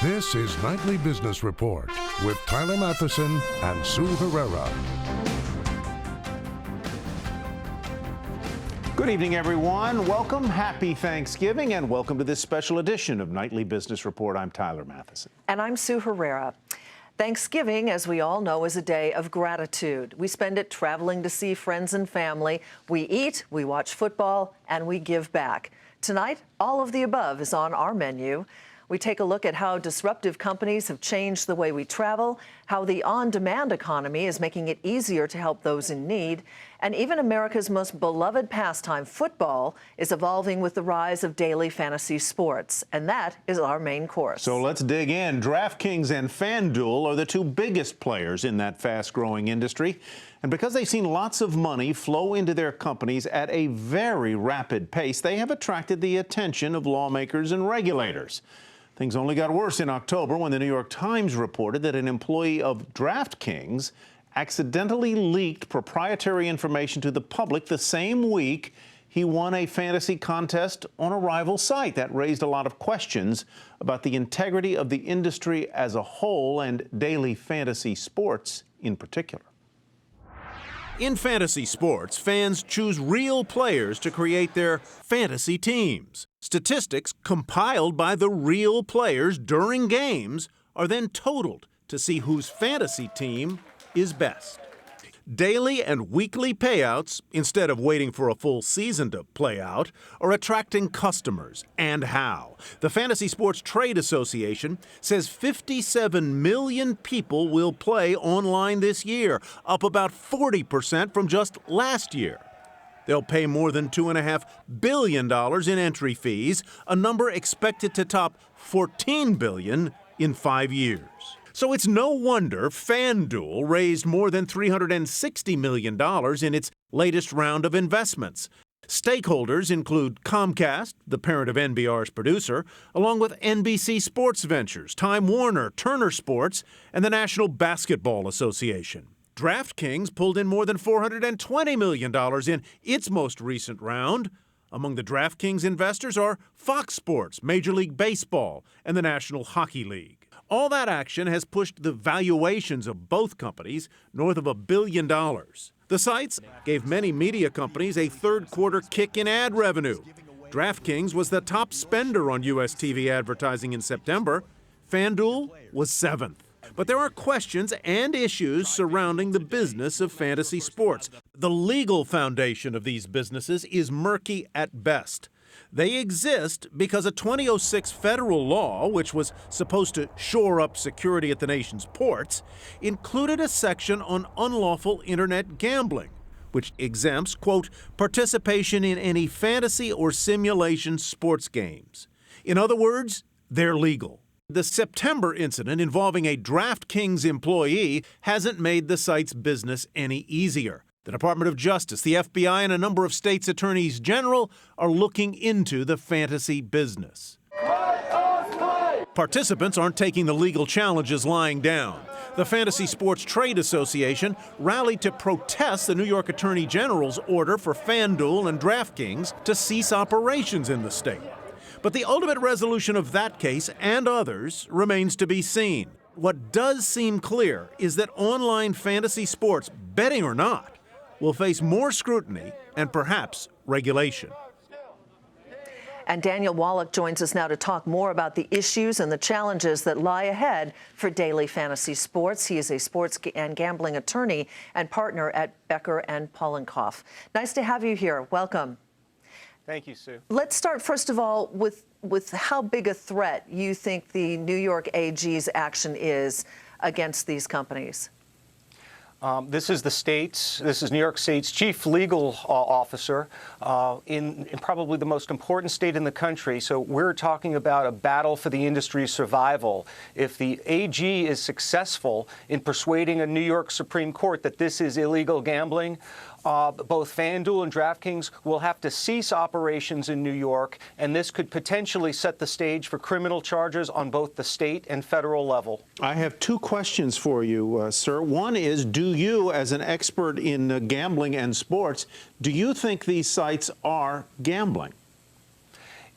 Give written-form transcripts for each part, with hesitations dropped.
This is Nightly Business Report with Tyler Matheson and Sue Herrera. Good evening, everyone. Welcome, happy Thanksgiving, and welcome to this special edition of Nightly Business Report. I'm Tyler Matheson. And I'm Sue Herrera. Thanksgiving, as we all know, is a day of gratitude. We spend it traveling to see friends and family. We eat, we watch football, and we give back. Tonight, all of the above is on our menu. We take a look at how disruptive companies have changed the way we travel, how the on-demand economy is making it easier to help those in need, and even America's most beloved pastime, football, is evolving with the rise of daily fantasy sports. And that is our main course. So let's dig in. DraftKings and FanDuel are the two biggest players in that fast-growing industry. And because they've seen lots of money flow into their companies at a very rapid pace, they have attracted the attention of lawmakers and regulators. Things only got worse in October when the New York Times reported that an employee of DraftKings accidentally leaked proprietary information to the public the same week he won a fantasy contest on a rival site. That raised a lot of questions about the integrity of the industry as a whole and daily fantasy sports in particular. In fantasy sports, fans choose real players to create their fantasy teams. Statistics compiled by the real players during games are then totaled to see whose fantasy team is best. Daily and weekly payouts, instead of waiting for a full season to play out, are attracting customers. And how? The Fantasy Sports Trade Association says 57 million people will play online this year, up about 40% from just last year. They'll pay more than $2.5 billion in entry fees, a number expected to top $14 billion in 5 years. So it's no wonder FanDuel raised more than $360 million in its latest round of investments. Stakeholders include Comcast, the parent of NBR's producer, along with NBC Sports Ventures, Time Warner, Turner Sports, and the National Basketball Association. DraftKings pulled in more than $420 million in its most recent round. Among the DraftKings investors are Fox Sports, Major League Baseball, and the National Hockey League. All that action has pushed the valuations of both companies north of $1 billion. The sites gave many media companies a third-quarter kick in ad revenue. DraftKings was the top spender on U.S. TV advertising in September. FanDuel was seventh. But there are questions and issues surrounding the business of fantasy sports. The legal foundation of these businesses is murky at best. They exist because a 2006 federal law, which was supposed to shore up security at the nation's ports, included a section on unlawful internet gambling, which exempts, quote, participation in any fantasy or simulation sports games. In other words, they're legal. The September incident involving a DraftKings employee hasn't made the site's business any easier. The Department of Justice, the FBI, and a number of states' attorneys general are looking into the fantasy business. Participants aren't taking the legal challenges lying down. The Fantasy Sports Trade Association rallied to protest the New York Attorney General's order for FanDuel and DraftKings to cease operations in the state. But the ultimate resolution of that case and others remains to be seen. What does seem clear is that online fantasy sports, betting or not, will face more scrutiny and perhaps regulation. And Daniel Wallach joins us now to talk more about the issues and the challenges that lie ahead for daily fantasy sports. He is a sports and gambling attorney and partner at Becker and Pollenkoff. Nice to have you here. Welcome. Thank you, Sue. Let's start, first of all, with how big a threat you think the New York AG's action is against these companies. This is New York State's chief legal officer in probably the most important state in the country. So we're talking about a battle for the industry's survival. If the AG is successful in persuading a New York Supreme Court that this is illegal gambling, both FanDuel and DraftKings will have to cease operations in New York, and this could potentially set the stage for criminal charges on both the state and federal level. I have two questions for you, sir. One is, do you, as an expert in gambling and sports, do you think these sites are gambling?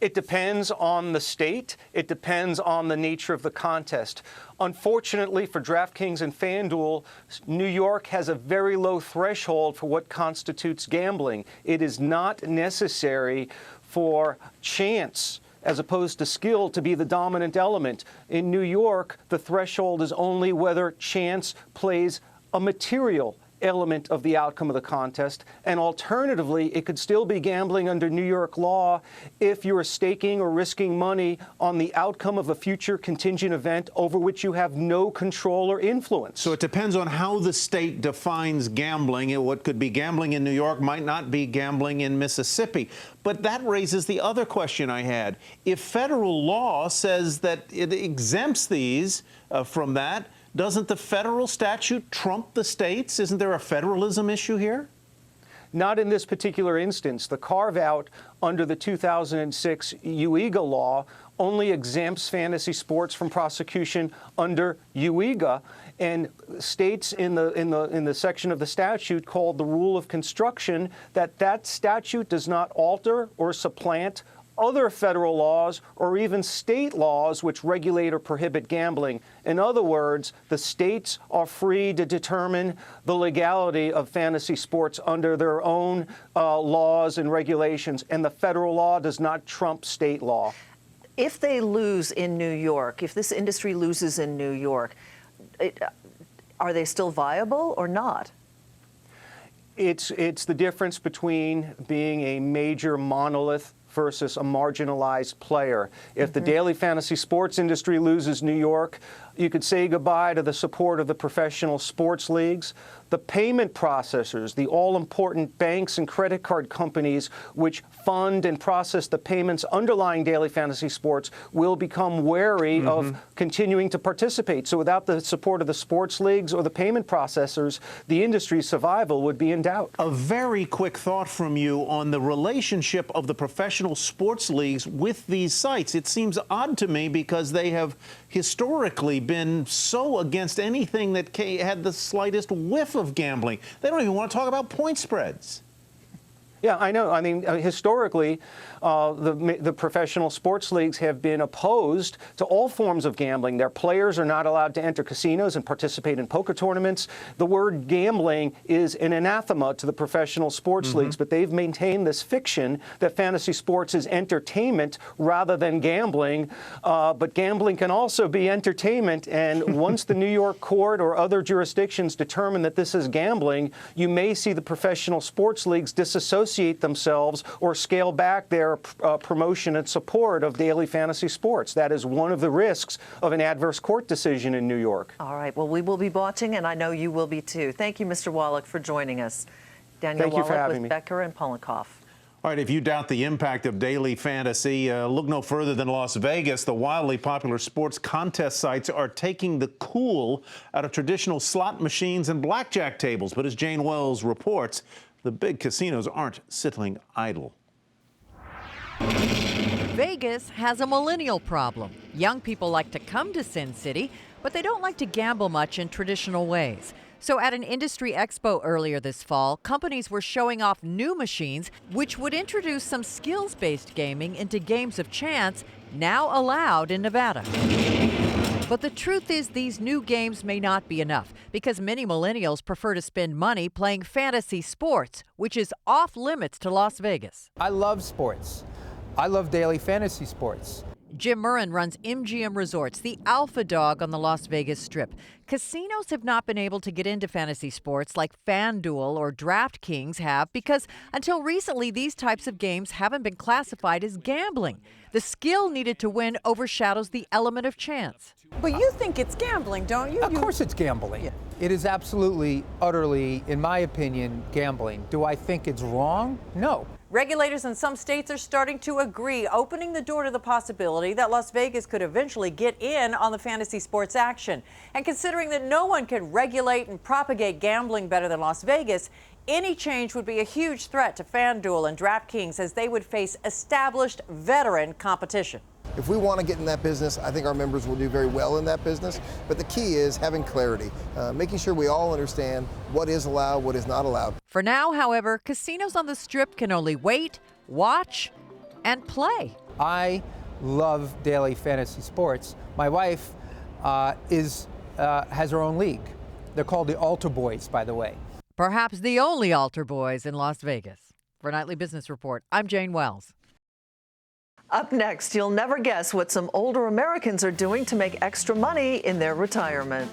It depends on the state. It depends on the nature of the contest. Unfortunately for DraftKings and FanDuel, New York has a very low threshold for what constitutes gambling. It is not necessary for chance as opposed to skill to be the dominant element. In New York, the threshold is only whether chance plays a material element of the outcome of the contest, and alternatively, it could still be gambling under New York law if you are staking or risking money on the outcome of a future contingent event over which you have no control or influence. So it depends on how the state defines gambling. And what could be gambling in New York might not be gambling in Mississippi. But that raises the other question I had. If federal law says that it exempts these from that, doesn't the federal statute trump the states? Isn't there a federalism issue here? Not in this particular instance. The carve-out under the 2006 UEGA law only exempts fantasy sports from prosecution under UEGA, and states in the section of the statute called the rule of construction that statute does not alter or supplant other federal laws or even state laws which regulate or prohibit gambling. In other words, the states are free to determine the legality of fantasy sports under their own laws and regulations, and the federal law does not trump state law. If they lose in New York, if this industry loses in New York, are they still viable or not? It's the difference between being a major monolith versus a marginalized player. If the daily fantasy sports industry loses New York, you could say goodbye to the support of the professional sports leagues. The payment processors, the all-important banks and credit card companies which fund and process the payments underlying daily fantasy sports will become wary of continuing to participate. So without the support of the sports leagues or the payment processors, the industry's survival would be in doubt. A very quick thought from you on the relationship of the professional sports leagues with these sites. It seems odd to me because they have historically been so against anything that had the slightest whiff of gambling. They don't even want to talk about point spreads. Yeah, I know. I mean, historically, the professional sports leagues have been opposed to all forms of gambling. Their players are not allowed to enter casinos and participate in poker tournaments. The word gambling is an anathema to the professional sports leagues, but they've maintained this fiction that fantasy sports is entertainment rather than gambling. But gambling can also be entertainment, and once the New York court or other jurisdictions determine that this is gambling, you may see the professional sports leagues disassociate themselves or scale back their promotion and support of daily fantasy sports. That is one of the risks of an adverse court decision in New York. All right. Well, we will be watching, and I know you will be too. Thank you, Mr. Wallach, for joining us. Daniel Wallach with Becker and Polikoff. All right, if you doubt the impact of daily fantasy, look no further than Las Vegas. The wildly popular sports contest sites are taking the cool out of traditional slot machines and blackjack tables. But as Jane Wells reports, the big casinos aren't sitting idle. Vegas has a millennial problem. Young people like to come to Sin City, but they don't like to gamble much in traditional ways. So at an industry expo earlier this fall, companies were showing off new machines which would introduce some skills-based gaming into games of chance now allowed in Nevada. But the truth is these new games may not be enough because many millennials prefer to spend money playing fantasy sports, which is off limits to Las Vegas. I love sports. I love daily fantasy sports. Jim Murrin runs MGM Resorts, the alpha dog on the Las Vegas Strip. Casinos have not been able to get into fantasy sports like FanDuel or DraftKings have because until recently, these types of games haven't been classified as gambling. The skill needed to win overshadows the element of chance. But you think it's gambling, don't you? Of course it's gambling. Yeah. It is absolutely, utterly, in my opinion, gambling. Do I think it's wrong? No. Regulators in some states are starting to agree, opening the door to the possibility that Las Vegas could eventually get in on the fantasy sports action. And considering that no one can regulate and propagate gambling better than Las Vegas, any change would be a huge threat to FanDuel and DraftKings as they would face established veteran competition. If we want to get in that business, I think our members will do very well in that business. But the key is having clarity, making sure we all understand what is allowed, what is not allowed. For now, however, casinos on the Strip can only wait, watch, and play. I love daily fantasy sports. My wife has her own league. They're called the Altar Boys, by the way. Perhaps the only altar boys in Las Vegas. For Nightly Business Report, I'm Jane Wells. Up next, you'll never guess what some older Americans are doing to make extra money in their retirement.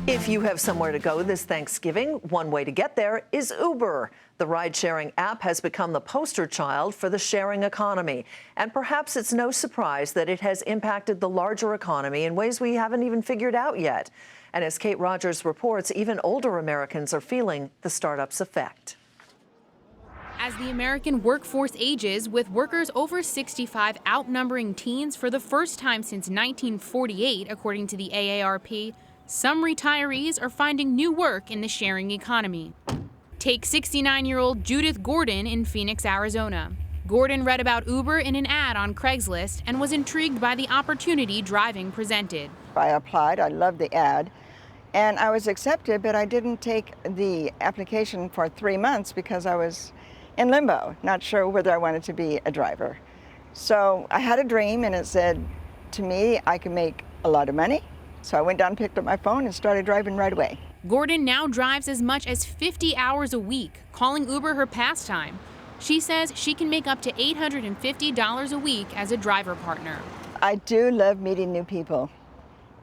If you have somewhere to go this Thanksgiving, one way to get there is Uber. The ride-sharing app has become the poster child for the sharing economy. And perhaps it's no surprise that it has impacted the larger economy in ways we haven't even figured out yet. And as Kate Rogers reports, even older Americans are feeling the startup's effect. As the American workforce ages, with workers over 65 outnumbering teens for the first time since 1948, according to the AARP, some retirees are finding new work in the sharing economy. Take 69-year-old Judith Gordon in Phoenix, Arizona. Gordon read about Uber in an ad on Craigslist and was intrigued by the opportunity driving presented. I applied, I loved the ad, and I was accepted, but I didn't take the application for 3 months because I was in limbo, not sure whether I wanted to be a driver. So I had a dream, and it said to me I could make a lot of money. So I went down, picked up my phone, and started driving right away. Gordon now drives as much as 50 hours a week, calling Uber her pastime. She says she can make up to $850 a week as a driver partner. I do love meeting new people.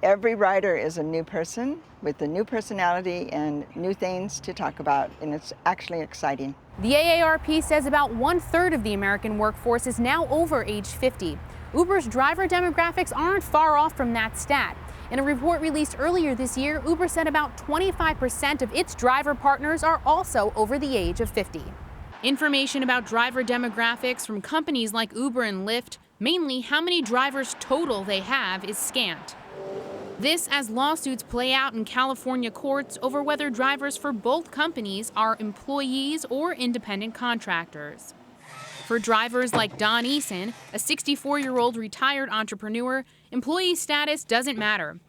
Every rider is a new person with a new personality and new things to talk about, and it's actually exciting. The AARP says about 1/3 of the American workforce is now over age 50. Uber's driver demographics aren't far off from that stat. In a report released earlier this year, Uber said about 25% of its driver partners are also over the age of 50. Information about driver demographics from companies like Uber and Lyft, mainly how many drivers total they have, is scant. This as lawsuits play out in California courts over whether drivers for both companies are employees or independent contractors. For drivers like Don Eason, a 64-year-old retired entrepreneur, employee status doesn't matter.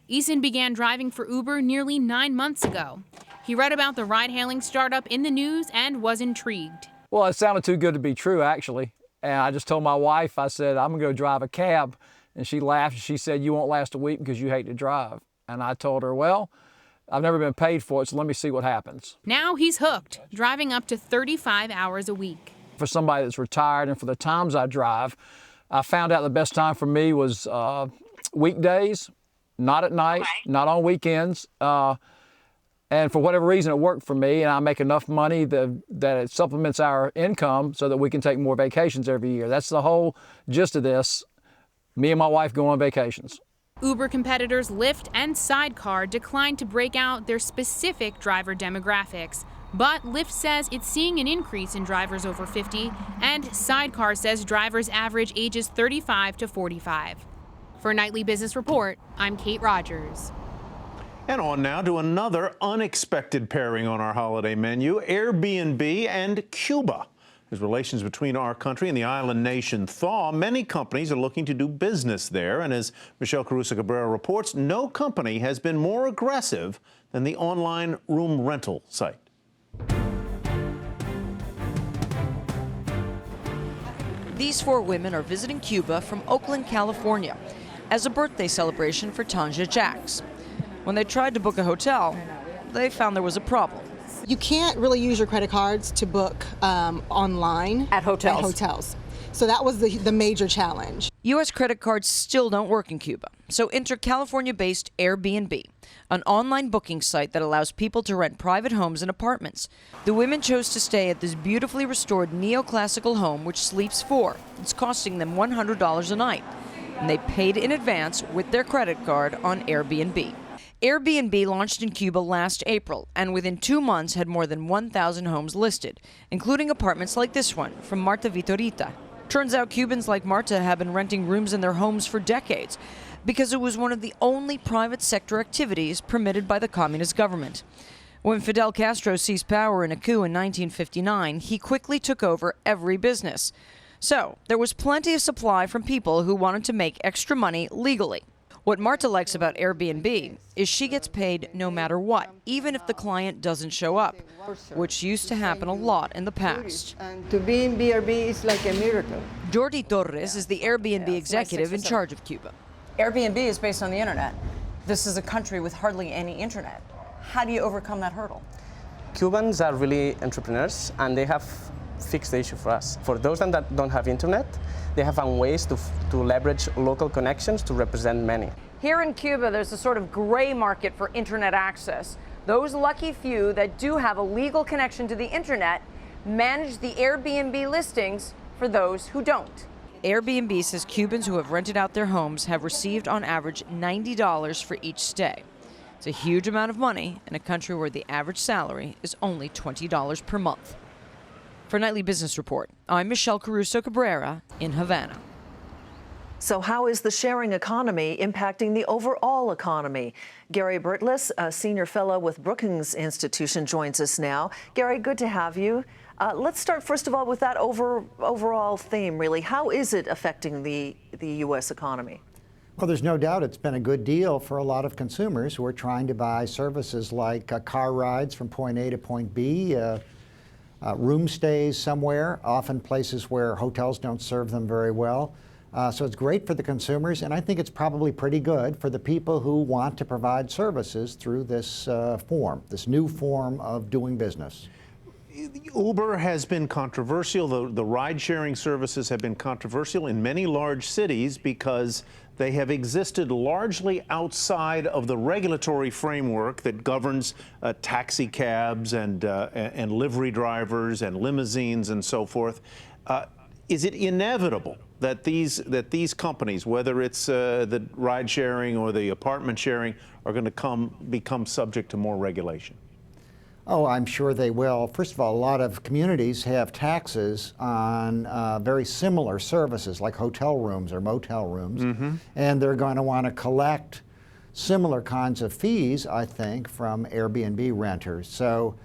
Eason began driving for Uber nearly 9 months ago. He read about the ride-hailing startup in the news and was intrigued. Well, it sounded too good to be true, actually. And I just told my wife, I said, I'm gonna go drive a cab. And she laughed. She said, you won't last a week because you hate to drive. And I told her, well, I've never been paid for it, so let me see what happens. Now he's hooked, driving up to 35 hours a week. For somebody that's retired and for the times I drive, I found out the best time for me was weekdays, not at night, not on weekends. And for whatever reason, it worked for me, and I make enough money that it supplements our income so that we can take more vacations every year. That's the whole gist of this. Me and my wife go on vacations. Uber competitors Lyft and Sidecar declined to break out their specific driver demographics. But Lyft says it's seeing an increase in drivers over 50, and Sidecar says drivers average ages 35 to 45. For Nightly Business Report, I'm Kate Rogers. And on now to another unexpected pairing on our holiday menu, Airbnb and Cuba. As relations between our country and the island nation thaw, many companies are looking to do business there. And as Michelle Caruso-Cabrera reports, no company has been more aggressive than the online room rental site. These 4 women are visiting Cuba from Oakland, California, as a birthday celebration for Tanja Jacks. When they tried to book a hotel, they found there was a problem. You can't really use your credit cards to book online at hotels. So that was the major challenge. U.S. credit cards still don't work in Cuba, so enter California-based Airbnb, an online booking site that allows people to rent private homes and apartments. The women chose to stay at this beautifully restored neoclassical home, which sleeps 4. It's costing them $100 a night, and they paid in advance with their credit card on Airbnb. Airbnb launched in Cuba last April and within 2 months had more than 1,000 homes listed, including apartments like this one from Marta Vitorita. Turns out Cubans like Marta have been renting rooms in their homes for decades because it was one of the only private sector activities permitted by the communist government. When Fidel Castro seized power in a coup in 1959, he quickly took over every business. So there was plenty of supply from people who wanted to make extra money legally. What Marta likes about Airbnb is she gets paid no matter what, even if the client doesn't show up, which used to happen a lot in the past. And to be in BRB is like a miracle. Jordi Torres is the Airbnb executive in charge of Cuba. Airbnb is based on the internet. This is a country with hardly any internet. How do you overcome that hurdle? Cubans are really entrepreneurs, and they have fixed the issue for us. For those that don't have internet, they have found ways to leverage local connections to represent many. Here in Cuba, there's a sort of gray market for internet access. Those lucky few that do have a legal connection to the internet manage the Airbnb listings for those who don't. Airbnb says Cubans who have rented out their homes have received on average $90 for each stay. It's a huge amount of money in a country where the average salary is only $20 per month. For Nightly Business Report, I'm Michelle Caruso Cabrera in Havana. So how is the sharing economy impacting the overall economy? Gary Burtless, a senior fellow with Brookings Institution, joins us now. Gary, good to have you. Let's start, first of all, with that overall theme, really. How is it affecting the U.S. economy? Well, there's no doubt it's been a good deal for a lot of consumers who are trying to buy services like car rides from point A to point B, room stays somewhere, often places where hotels don't serve them very well. So it's great for the consumers, and I think it's probably pretty good for the people who want to provide services through this this new form of doing business. Uber has been controversial. The ride-sharing services have been controversial in many large cities because they have existed largely outside of the regulatory framework that governs taxi cabs and livery drivers and limousines and so forth. Is it inevitable that these companies, whether it's the ride-sharing or the apartment sharing, are going to become subject to more regulation? Oh, I'm sure they will. First of all, a lot of communities have taxes on very similar services like hotel rooms or motel rooms, and they're going to want to collect similar kinds of fees, I think, from Airbnb renters. So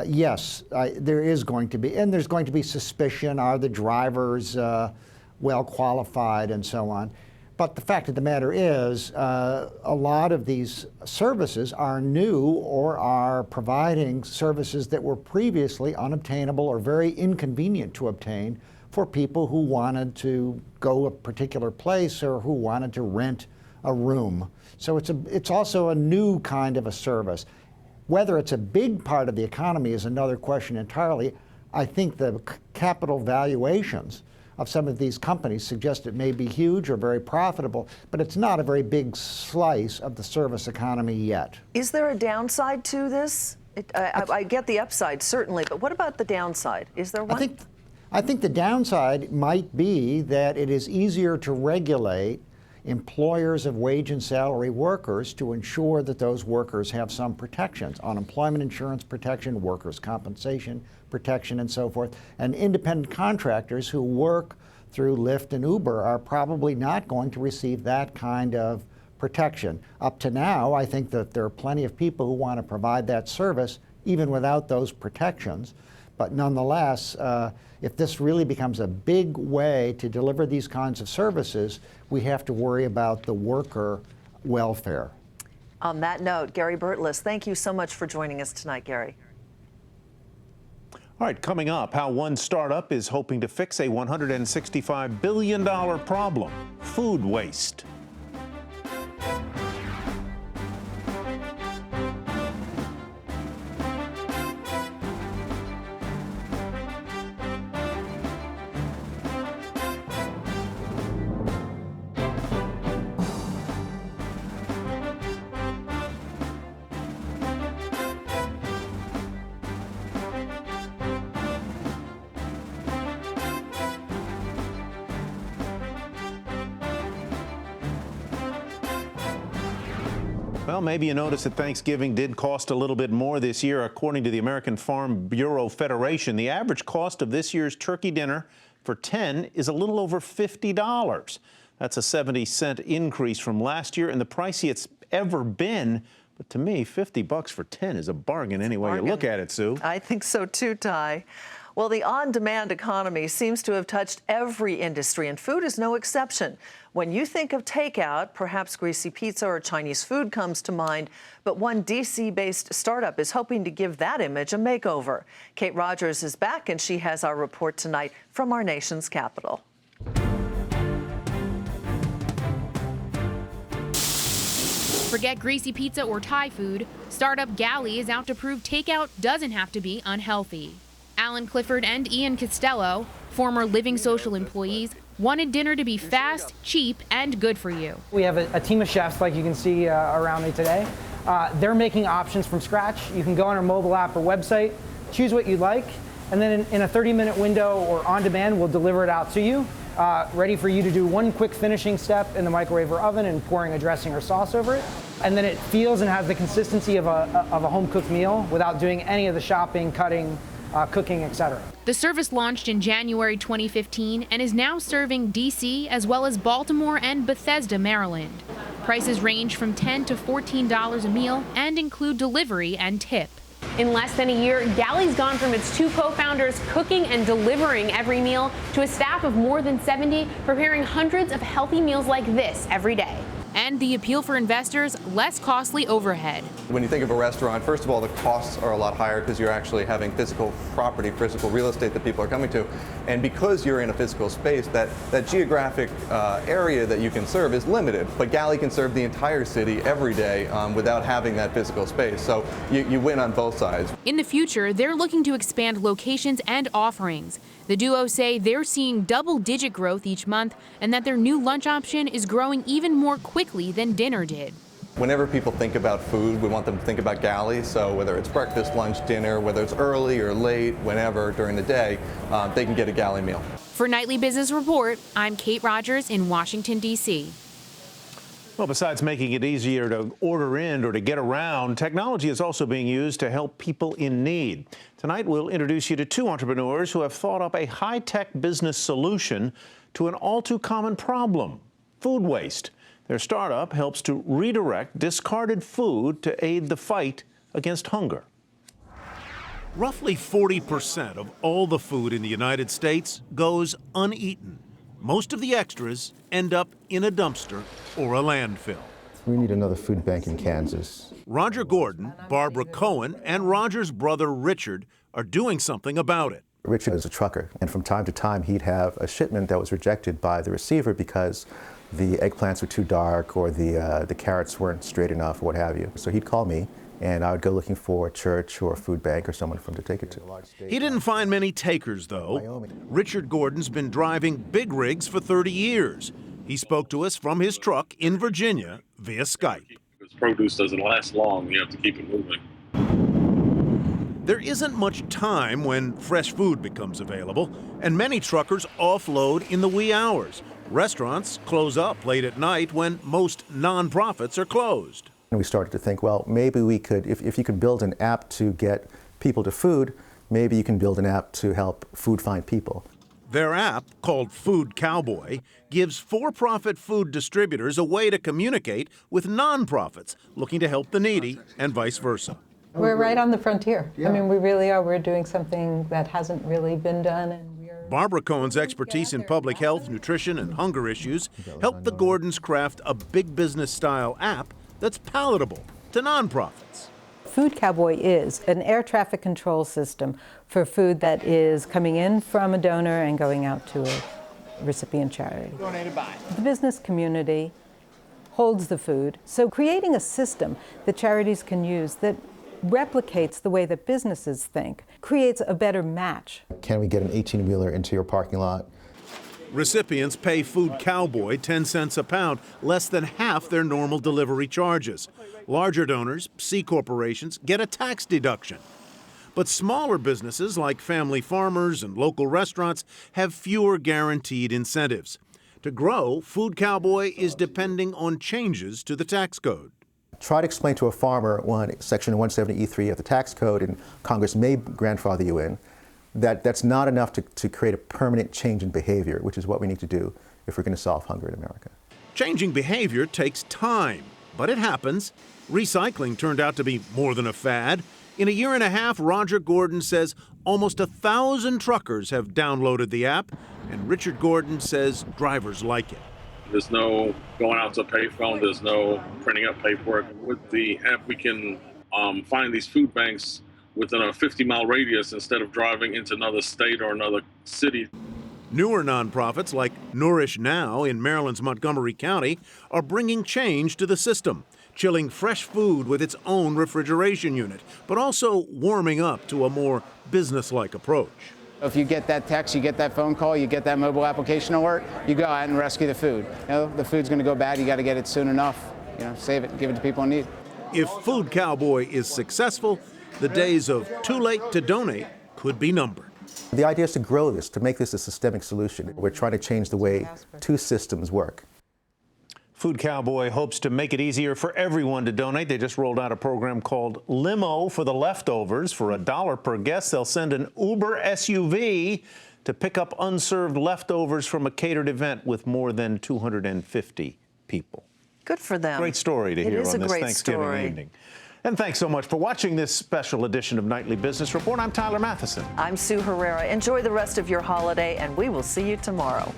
yes, there is going to be, and there's going to be suspicion, are the drivers well qualified and so on. But the fact of the matter is, a lot of these services are new or are providing services that were previously unobtainable or very inconvenient to obtain for people who wanted to go a particular place or who wanted to rent a room. So it's also a new kind of a service. Whether it's a big part of the economy is another question entirely. I think the capital valuations of some of these companies suggest it may be huge or very profitable, but it's not a very big slice of the service economy yet. Is there a downside to this? I get the upside, certainly, but what about the downside? Is there one? I think the downside might be that it is easier to regulate employers of wage and salary workers to ensure that those workers have some protections, unemployment insurance protection, workers' compensation protection, and so forth. And independent contractors who work through Lyft and Uber are probably not going to receive that kind of protection. Up to now, I think that there are plenty of people who want to provide that service even without those protections. But nonetheless, if this really becomes a big way to deliver these kinds of services, we have to worry about the worker welfare. On that note, Gary Burtless, thank you so much for joining us tonight, Gary. All right, coming up, how one startup is hoping to fix a $165 billion problem, food waste. Well, maybe you noticed that Thanksgiving did cost a little bit more this year. According to the American Farm Bureau Federation, the average cost of this year's turkey dinner for 10 is a little over $50. That's a 70-cent increase from last year and the priciest it's ever been. But to me, $50 for 10 is a bargain any way you look at it, Sue. I think so too, Ty. Well, the on-demand economy seems to have touched every industry, and food is no exception. When you think of takeout, perhaps greasy pizza or Chinese food comes to mind, but one D.C.-based startup is hoping to give that image a makeover. Kate Rogers is back, and she has our report tonight from our nation's capital. Forget greasy pizza or Thai food. Startup Galley is out to prove takeout doesn't have to be unhealthy. Alan Clifford and Ian Costello, former Living Social employees, wanted dinner to be fast, cheap, and good for you. We have a team of chefs, like you can see around me today. They're making options from scratch. You can go on our mobile app or website, choose what you like, and then in a 30-minute window or on demand, we'll deliver it out to you, ready for you to do one quick finishing step in the microwave or oven and pouring a dressing or sauce over it. And then it feels and has the consistency of a home-cooked meal without doing any of the shopping, cutting, cooking, etc. The service launched in January 2015 and is now serving D.C. as well as Baltimore and Bethesda, Maryland. Prices range from $10 to $14 a meal and include delivery and tip. In less than a year, Galley's gone from its two co-founders cooking and delivering every meal to a staff of more than 70 preparing hundreds of healthy meals like this every day. And the appeal for investors, less costly overhead. When you think of a restaurant, first of all, the costs are a lot higher because you're actually having physical property, physical real estate that people are coming to. And because you're in a physical space, that geographic area that you can serve is limited. But Galley can serve the entire city every day without having that physical space. So you win on both sides. In the future, they're looking to expand locations and offerings. The duo say they're seeing double-digit growth each month and that their new lunch option is growing even more quickly than dinner did. Whenever people think about food, we want them to think about Galley. So whether it's breakfast, lunch, dinner, whether it's early or late, whenever during the day, they can get a Galley meal. For Nightly Business Report, I'm Kate Rogers in Washington, D.C. Well, besides making it easier to order in or to get around, technology is also being used to help people in need. Tonight, we'll introduce you to two entrepreneurs who have thought up a high-tech business solution to an all-too-common problem: food waste. Their startup helps to redirect discarded food to aid the fight against hunger. Roughly 40% of all the food in the United States goes uneaten. Most of the extras end up in a dumpster or a landfill. We need another food bank in Kansas. Roger Gordon, Barbara Cohen, and Roger's brother Richard are doing something about it. Richard is a trucker, and from time to time he'd have a shipment that was rejected by the receiver because the eggplants were too dark or the carrots weren't straight enough or what have you. So he'd call me, and I would go looking for a church or a food bank or someone for him to take it to. He didn't find many takers, though. Richard Gordon's been driving big rigs for 30 years. He spoke to us from his truck in Virginia via Skype. Because produce doesn't last long, you have to keep it moving. There isn't much time when fresh food becomes available, and many truckers offload in the wee hours. Restaurants close up late at night when most nonprofits are closed. And we started to think, well, maybe we could, if you could build an app to get people to food, maybe you can build an app to help food find people. Their app, called Food Cowboy, gives for-profit food distributors a way to communicate with nonprofits looking to help the needy and vice versa. We're right on the frontier. I mean, we really are. We're doing something that hasn't really been done. And Barbara Cohen's expertise in public health, nutrition, and hunger issues helped the Gordons craft a big business-style app that's palatable to nonprofits. Food Cowboy is an air traffic control system for food that is coming in from a donor and going out to a recipient charity. Donated by. The business community holds the food, so creating a system that charities can use that replicates the way that businesses think creates a better match. Can we get an 18-wheeler into your parking lot? Recipients pay Food Cowboy 10 cents a pound, less than half their normal delivery charges. Larger donors, C corporations, get a tax deduction. But smaller businesses like family farmers and local restaurants have fewer guaranteed incentives. To grow, Food Cowboy is depending on changes to the tax code. Try to explain to a farmer, Section 170E3 of the tax code, and Congress may grandfather you in, that that's not enough to create a permanent change in behavior, which is what we need to do if we're going to solve hunger in America. Changing behavior takes time, but it happens. Recycling turned out to be more than a fad. In a year and a half, Roger Gordon says almost 1,000 truckers have downloaded the app, and Richard Gordon says drivers like it. There's no going out to a payphone. There's no printing up paperwork. With the app, we can find these food banks within a 50-mile radius instead of driving into another state or another city. Newer nonprofits like Nourish Now in Maryland's Montgomery County are bringing change to the system, chilling fresh food with its own refrigeration unit, but also warming up to a more business-like approach. If you get that text, you get that phone call, you get that mobile application alert, you go out and rescue the food. You know, the food's going to go bad, you got to get it soon enough. You know, save it, give it to people in need. If Food Cowboy is successful, the days of too late to donate could be numbered. The idea is to grow this, to make this a systemic solution. We're trying to change the way two systems work. Food Cowboy hopes to make it easier for everyone to donate. They just rolled out a program called Limo for the Leftovers. For $1 per guest, they'll send an Uber SUV to pick up unserved leftovers from a catered event with more than 250 people. Good for them. Great story to hear on this Thanksgiving evening. And thanks so much for watching this special edition of Nightly Business Report. I'm Tyler Matheson. I'm Sue Herrera. Enjoy the rest of your holiday, and we will see you tomorrow.